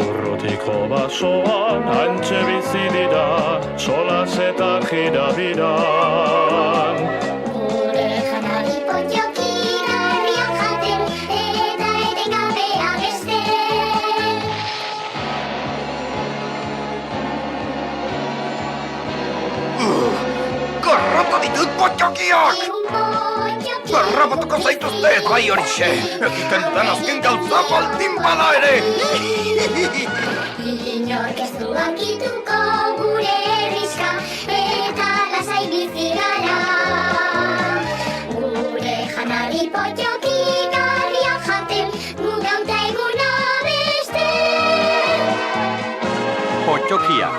Urrutiko basoan hantxe bizi dira, solas eta jirabiran. Gure janari potioki garriak jaten, eta etengabe abesten. Garrapa ditut potiokiak! Egun potioki. Garrapatuko zaituzte bai horixe! Egiten dudan azken gauza baldin bada ere! Inork ez du ankituko gure herrizka, eta lasai bizi gara. Gure janari potioki garriak jaten, gu gauta egun abesten. Potiokiak.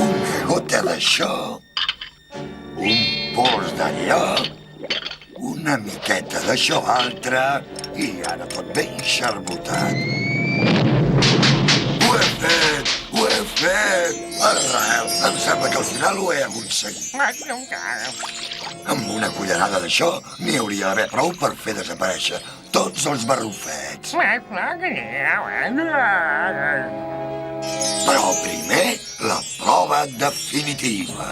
Una gota d'això, un pols d'allò, una miqueta d'això altre i ara tot ben xarbotat. Ho he fet! Ho he fet! Arrel, em sembla que al final ho he aconseguit. Amb una cullerada d'això n'hi hauria d'haver prou per fer desaparèixer tots els barrufets. Però primer, la prova definitiva.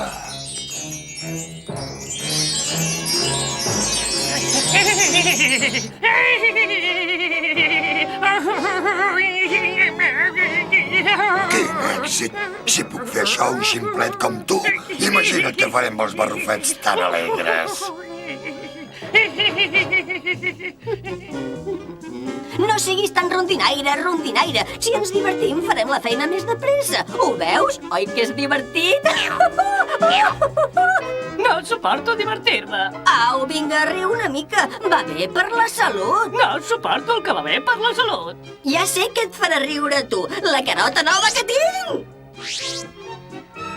Quin èxit! Si puc fer això a un ximplet com tu, imagina't què farem amb els barrufets tan alegres. No siguis tan rondinaire, rondinaire. Si ens divertim, farem la feina més de pressa. Ho veus? Oi que és divertit? No suporto divertir-me. Au, vinga, riu una mica. Va bé per la salut. No suporto el que va bé per la salut. Ja sé que et farà riure, tu. La carota nova que tinc!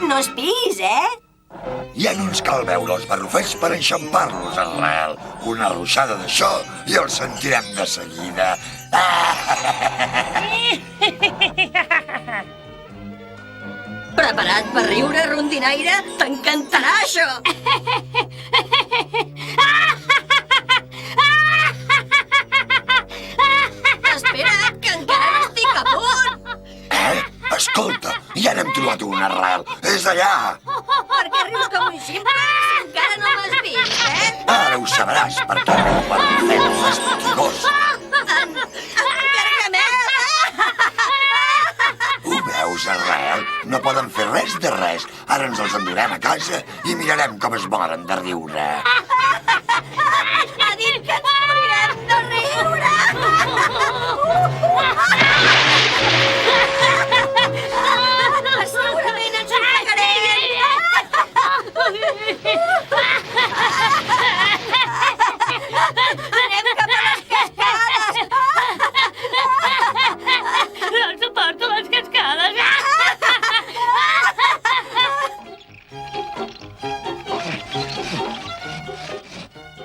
No espiguis, Ja no ens cal veure els barrufets per enxampar-los, Arrel. Una ruixada d'això i els sentirem de seguida. Preparat per riure, rondinaire? T'encantarà, això! Espera't, que encara no estic a punt! Escolta, ja n'hem trobat un, Arrel. És allà! Per què rius com un ximple si encara no l'has vist, Ara ho sabràs perquè el barrufet fastigós. Ho veus, Arrel? No poden fer res de res. Ara ens els endurem a casa i mirarem com es moren de riure. Ha dit que ens morirem de riure! Segurament ens ofegarem! Anem cap a les cascades! No suporto les cascades.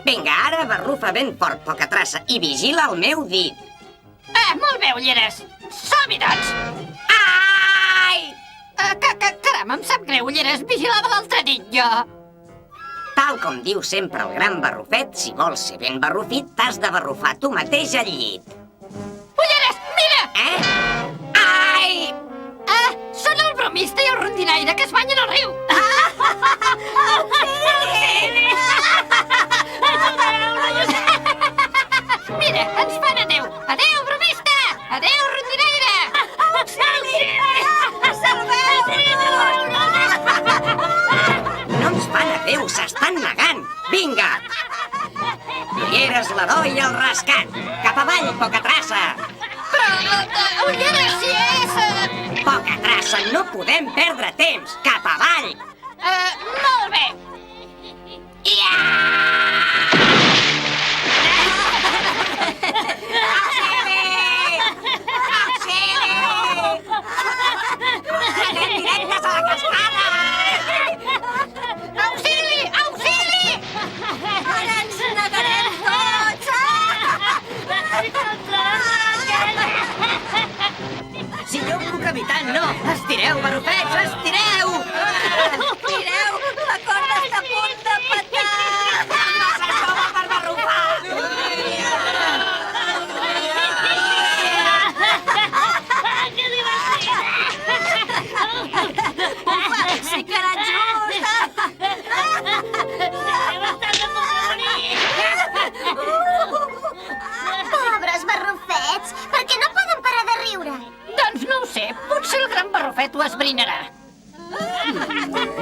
Vinga, ara barrufa ben fort, poca traça, i vigila el meu dit. Molt bé, ulleres. Som-hi, doncs. Ai! Caram, em sap greu, ulleres. Vigilava l'altre dit, jo. Tal com diu sempre el gran barrufet, si vols ser ben barrufit, t'has de barrufar tu mateix al llit. Ulleres, mira! Ai! Són el bromista i el rondinaire que es banyen al riu. Mira, ens fan adéu. Adéu, bromista! Adéu, rondinaire! Auxili! No ens fan adéu, s'estan negant. Vinga! Ulleres, la do i el rascat. Cap avall, poca traça. Però, ulleres, si és... Poca traça, no podem perdre temps. Cap avall. Molt bé. Anem directes a la cascada! Auxili! Auxili! Ara ens negarem tots! tant no! Estireu, barrufets, estireu! Mireu, la corda està a punt de petar! No s'estova per barrufar! Ufa, sí que era just! Pobres barrufets, per què no poden parar de riure? Doncs no ho sé, potser el gran barrufet ho esbrinarà.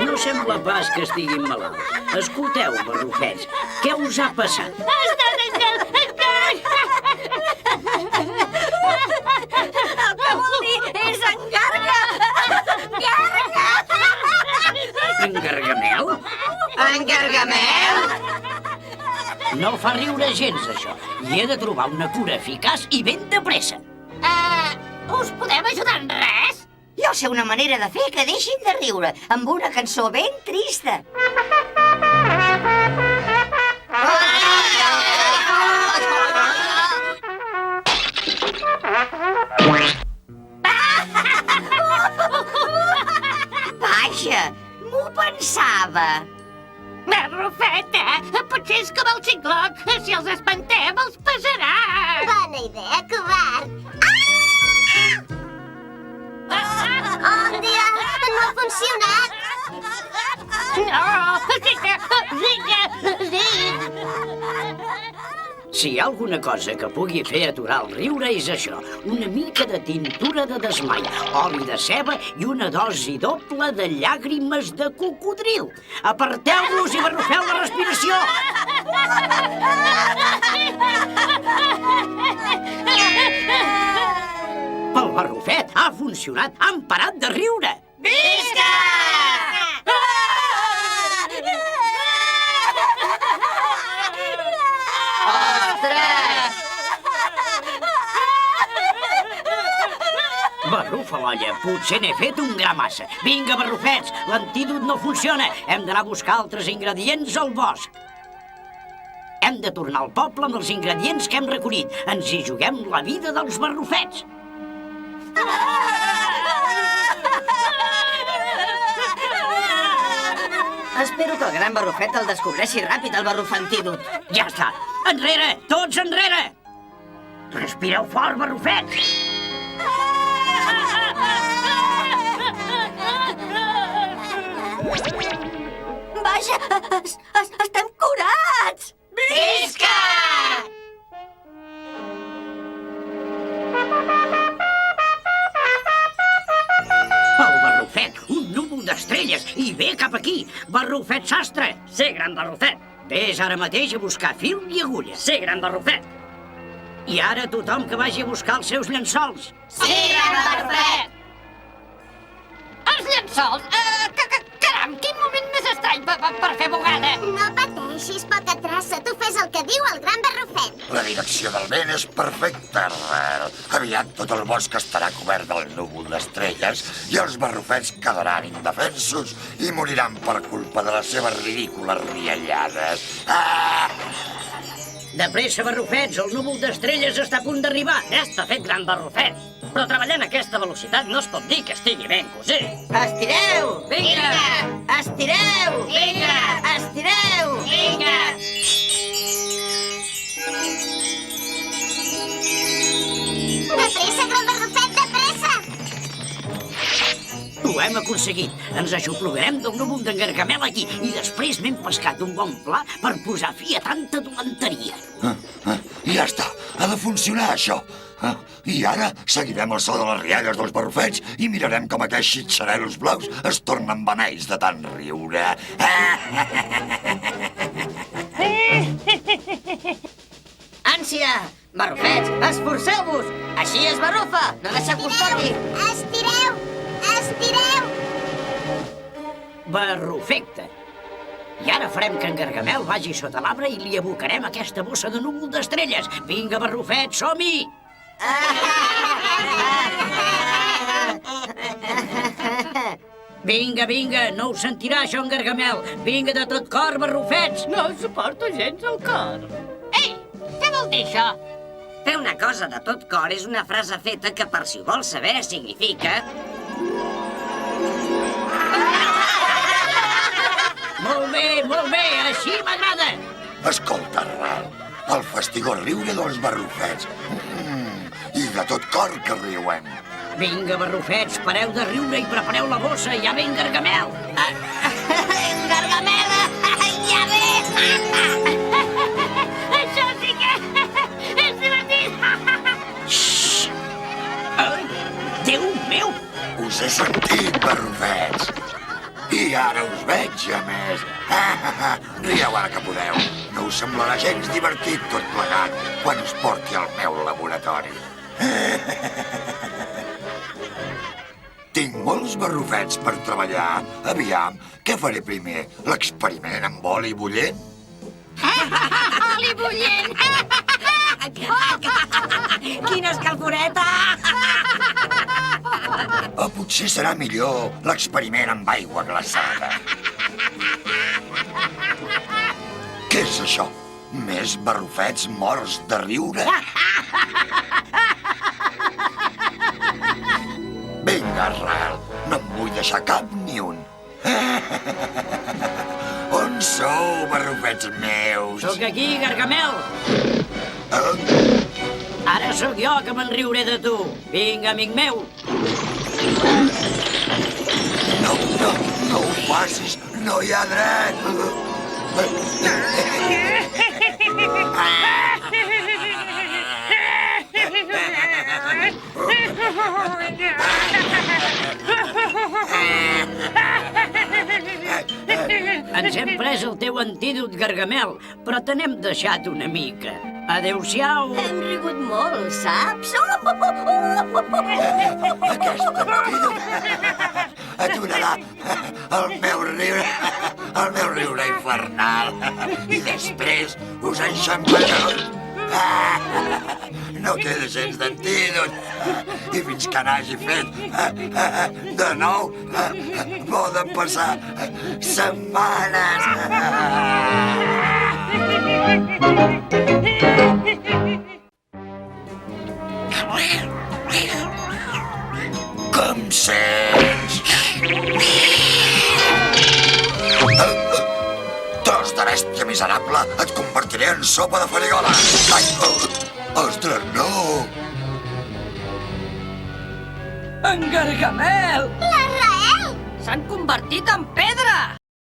No sembla pas que estiguin malalts. Escolteu, barrufets, què us ha passat? El que vol dir és engarga! Engarga! En Gargamel? En Gargamel? No fa riure gens, això. I he de trobar una cura eficaç i ben de pressa. Us podem ajudar en res? Jo sé una manera de fer que deixin de riure, amb una cançó ben trista. Vaja, m'ho pensava. Barrufeta, potser és com el xicloc. Si els espantem, els pesarà. Bona idea, covard. Oh, dia, no ha funcionat. No, sí. Si hi ha alguna cosa que pugui fer aturar el riure és això. Una mica de tintura de desmai, oli de ceba i una dosi doble de llàgrimes de cocodril. Aparteu-vos i barrufeu la respiració! Pel barrufet ha funcionat, han parat de riure! Visca! Ostres! Barrufa l'olla, potser n'he fet un gra massa. Vinga, barrufets, l'antídot no funciona. Hem d'anar a buscar altres ingredients al bosc. Hem de tornar al poble amb els ingredients que hem recollit. Ens hi juguem la vida dels barrufets. Espero que el gran barrufet el descobreixi ràpid, el barrufantídot. Ja està. Enrere, tots enrere! Respireu fort, barrufets! Vaja, estem curats! Visca! El barrufet, un núvol d'estrelles, i ve cap aquí. Barrufet sastre. Sí, gran barrufet. Vés ara mateix a buscar fil i agulla. Sí, gran barrufet. I ara tothom que vagi a buscar els seus llençols. Sí, gran barrufet! Els llençols? Caram, quin moment més estrany per fer bugada. No pateixis, poca traça. Tu fes el que diu el gran barrufet. La direcció del vent és perfecta, Rel. Aviat tot el bosc estarà cobert del núvol d'estrelles i els barrufets quedaran indefensos i moriran per culpa de les seves ridícules riallades. De pressa, barrufets, el núvol d'estrelles està a punt d'arribar. Ja està fet, gran barrufet. Però treballant a aquesta velocitat no es pot dir que estigui ben cosit. Estireu! Vinga! Estireu! Vinga! Estireu! Vinga! De pressa, gran barrufet, de pressa! Ho hem aconseguit. Ens aixoplugarem del núvol d'en Gargamel aquí i després m'hem pescat un bon pla per posar fi a tanta dolenteria. Ja està, ha de funcionar això. I ara seguirem el so de les rialles dels barrufets i mirarem com aquests xitxarelos blaus es tornen beneis de tant riure. Ànsia! Barrufets, esforceu-vos! Així es barrufa! No deixeu que us toqui! Estireu! Estireu! Barrufecte. I ara farem que en Gargamel vagi sota l'arbre i li abocarem aquesta bossa de núvol d'estrelles. Vinga, barrufet, som-hi! Vinga, vinga, no ho sentirà això en Gargamel. Vinga de tot cor, barrufets. No suporto gens el cor. Ei, què vol dir això? Fer una cosa de tot cor és una frase feta que, per si ho vols saber, significa molt bé, així m'agrada. Escolta, Ral, el fastigós riure dels barrufets. I de tot cor que riuen. Vinga, barrufets, pareu de riure i prepareu la bossa, ja ve en Gargamel. Gargamel, ja ve! Això sí que és divertit. Ai, Déu meu! Us he sentit, barrufets. I ara us veig, a més. Rieu ara que podeu. No us semblarà gens divertit tot plegat quan us porti al meu laboratori. Tinc molts barrufets per treballar. Aviam, què faré primer? L'experiment amb oli bullent? Oli bullent. Quina escalforeta! O potser serà millor l'experiment amb aigua glaçada. Què és això? Més barrufets morts de riure? Vinga, Ral, no em vull deixar cap ni un. On sou, barrufets meus? Sóc aquí, Gargamel. Eh? Ara sóc jo que me'n riuré de tu. Vinga, amic meu. No ho facis, no hi ha dret. Ens hem pres el teu antídot, Gargamel, però te n'hem deixat una mica. Adéu-siau. Hem rigut molt, saps? Aquest antídot aturarà el meu riure infernal. I després us enxampareu. No queda gens d'antídot. I fins que n'hagi fet de nou, poden passar setmanes. Com sents? Tros de bèstia miserable, et convertiré en sopa de farigola. Ai, ostres, no! En Gargamel! La Rael! S'han convertit en pedra!